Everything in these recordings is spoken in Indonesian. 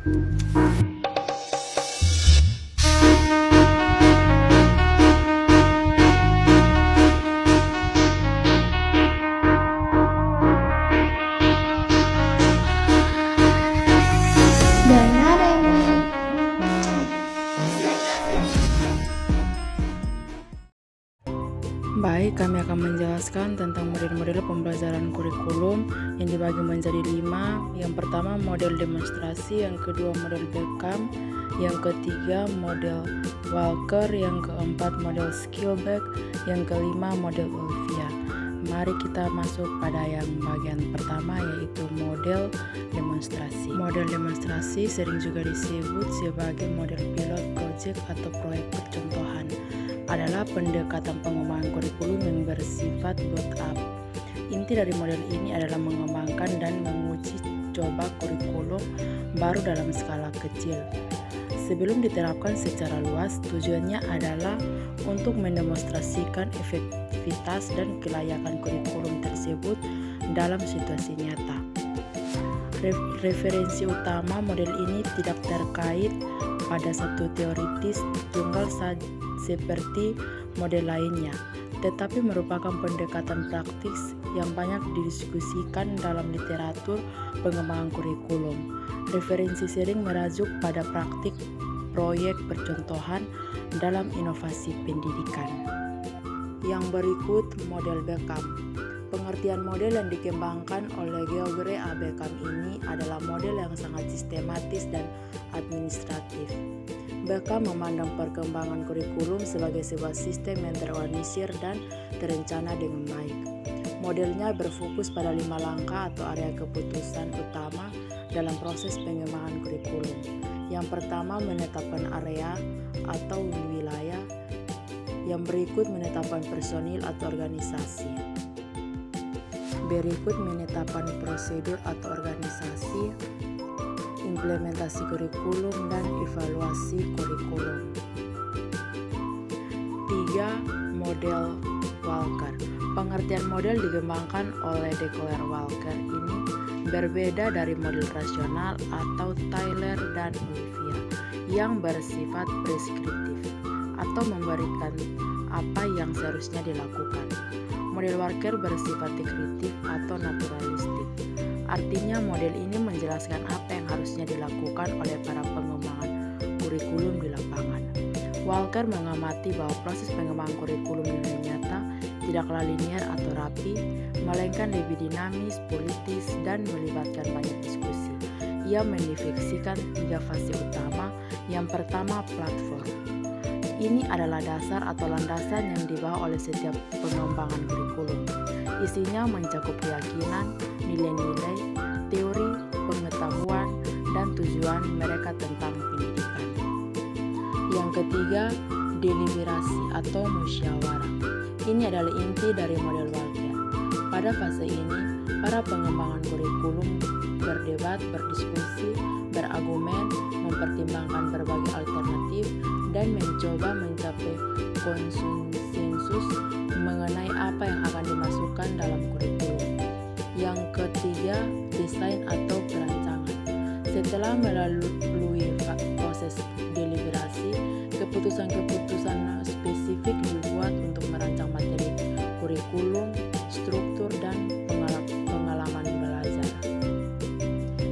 Baik, kami akan menjelaskan tentang model-model pembelajaran kurikulum yang dibagi menjadi 5. Yang pertama model demonstrasi, yang kedua model Beckham, yang ketiga model Walker, yang keempat model Skillback, yang kelima model Olivia. Mari kita masuk pada yang bagian pertama, yaitu model demonstrasi. Model demonstrasi sering juga disebut sebagai model pilot project atau proyek percontohan, adalah pendekatan pengembangan kurikulum yang bersifat bottom up. Inti dari model ini adalah mengembangkan dan menguji coba kurikulum baru dalam skala kecil. Sebelum diterapkan secara luas, tujuannya adalah untuk mendemonstrasikan efektivitas dan kelayakan kurikulum tersebut dalam situasi nyata. Referensi utama model ini tidak terkait pada satu teoritis tunggal seperti model lainnya, tetapi merupakan pendekatan praktis yang banyak didiskusikan dalam literatur pengembangan kurikulum. Referensi sering merujuk pada praktik proyek percontohan dalam inovasi pendidikan. Yang berikut model Beckham. Pengertian model yang dikembangkan oleh Gregory A. Beckham ini adalah model yang sangat sistematis dan administratif. Beckham memandang perkembangan kurikulum sebagai sebuah sistem yang terorganisir dan terencana dengan baik. Modelnya berfokus pada 5 langkah atau area keputusan utama dalam proses pengembangan kurikulum. Yang pertama, menetapkan area atau wilayah. Yang berikut, menetapkan personil atau organisasi. Berikut, menetapkan prosedur atau organisasi, implementasi kurikulum, dan evaluasi kurikulum. 3. Model Walker. Pengertian model dikembangkan oleh Declan Walker ini berbeda dari model rasional atau Tyler dan Olivia yang bersifat preskriptif atau memberikan apa yang seharusnya dilakukan. Model Walker bersifat dekritif atau naturalistik. Artinya model ini menjelaskan apa yang harusnya dilakukan oleh para pengembangan kurikulum di lapangan. Walker mengamati bahwa proses pengembangan kurikulum di dunia nyata tidaklah linear atau rapi, melainkan lebih dinamis, politis, dan melibatkan banyak diskusi. Ia mendefinisikan 3 fase utama. Yang pertama, platform. Ini adalah dasar atau landasan yang dibawa oleh setiap pengembangan kurikulum. Isinya mencakup keyakinan, nilai-nilai, teori, pengetahuan, dan tujuan mereka tentang pendidikan. Yang ketiga, deliberasi atau musyawarah. Ini adalah inti dari model Walker. Pada fase ini, para pengembangan kurikulum berdebat, berdiskusi, berargumen, mempertimbangkan berbagai alternatif, dan mencoba mencapai konsensus mengenai apa yang akan dimasukkan dalam kurikulum. Yang ketiga, desain atau perancangan. Setelah melalui proses deliberasi, keputusan-keputusan spesifik dibuat untuk merancang materi kurikulum, struktur, dan pengalaman belajar.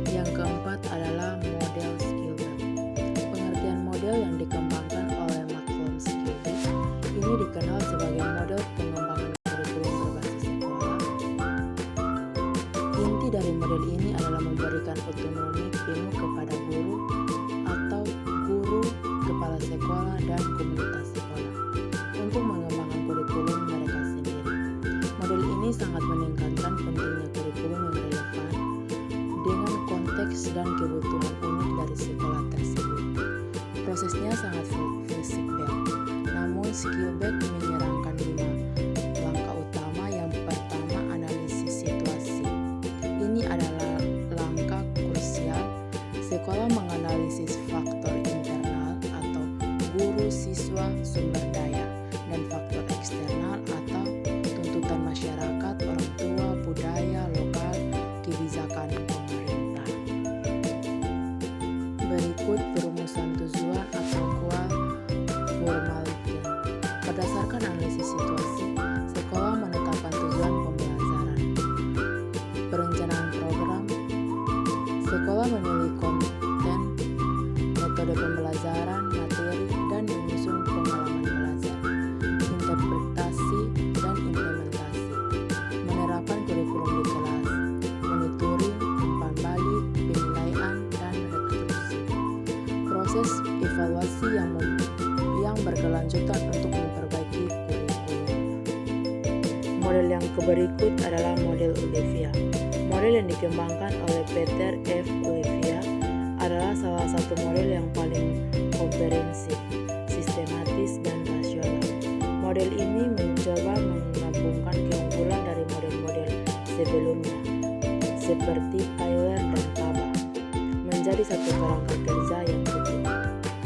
Yang keempat adalah model Skillback. Pengertian model yang dikembangkan oleh Malcolm Skillback ini dikenal sebagai model pengembangan kurikulum berbasis sekolah. Inti dari model ini adalah memberikan otonomi penuh kepada guru atau guru, kepala sekolah, dan komunitas sekolah untuk mengembangkan kurikulum mereka sendiri. Model ini sangat meningkatkan pentingnya kurikulum yang relevan dengan konteks dan kebutuhan unik dari sekolah tersebut. Prosesnya sangat fleksibel, namun Skillback menyerangkan 5 langkah utama. Yang pertama, analisis situasi. Ini adalah langkah krusial. Sekolah menganalisis faktor internal atau guru, siswa, sumber daya, dan faktor eksternal atau tuntutan masyarakat, orang tua, budaya lokal, kebijakan pemerintah. Perencanaan program, sekolah memilih konten, metode pembelajaran, materi, dan menyusun pengalaman belajar. Interpretasi dan implementasi, menerapkan kurikulum di kelas, monitoring, umpan balik, penilaian, dan rekonstruksi. Proses evaluasi yang berkelanjutan untuk memperbaiki kurikulum. Model yang berikut adalah model Olivia. Model yang dikembangkan oleh Peter F. Olivia adalah salah satu model yang paling komprehensif, sistematis, dan rasional. Model ini mencoba menggabungkan keunggulan dari model-model sebelumnya, seperti Tyler dan Kaba, menjadi satu kerangka kerja yang utuh.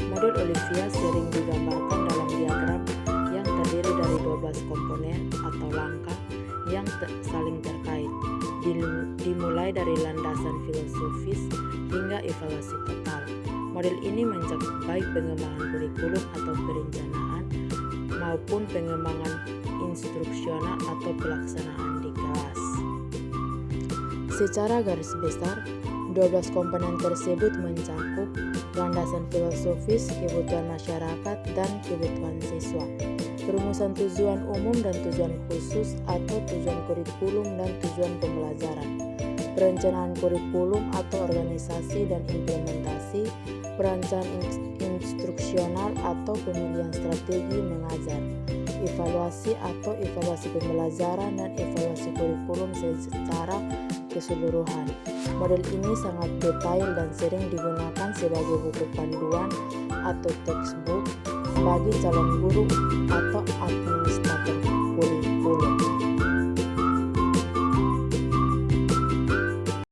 Model Olivia sering digambarkan dalam diagram yang terdiri dari 12 komponen atau langkah yang saling terkait, dimulai dari landasan filosofis hingga evaluasi total. Model ini mencakup baik pengembangan kurikulum atau perencanaan maupun pengembangan instruksional atau pelaksanaan di kelas. Secara garis besar, 12 komponen tersebut mencakup landasan filosofis, kebutuhan masyarakat, dan kebutuhan siswa, perumusan tujuan umum dan tujuan khusus atau tujuan kurikulum dan tujuan pembelajaran, perencanaan kurikulum atau organisasi dan implementasi, perencanaan instruksional atau pemilihan strategi mengajar, evaluasi atau evaluasi pembelajaran, dan evaluasi kurikulum secara keseluruhan. Model ini sangat detail dan sering digunakan sebagai buku panduan atau textbook bagi calon guru atau administrator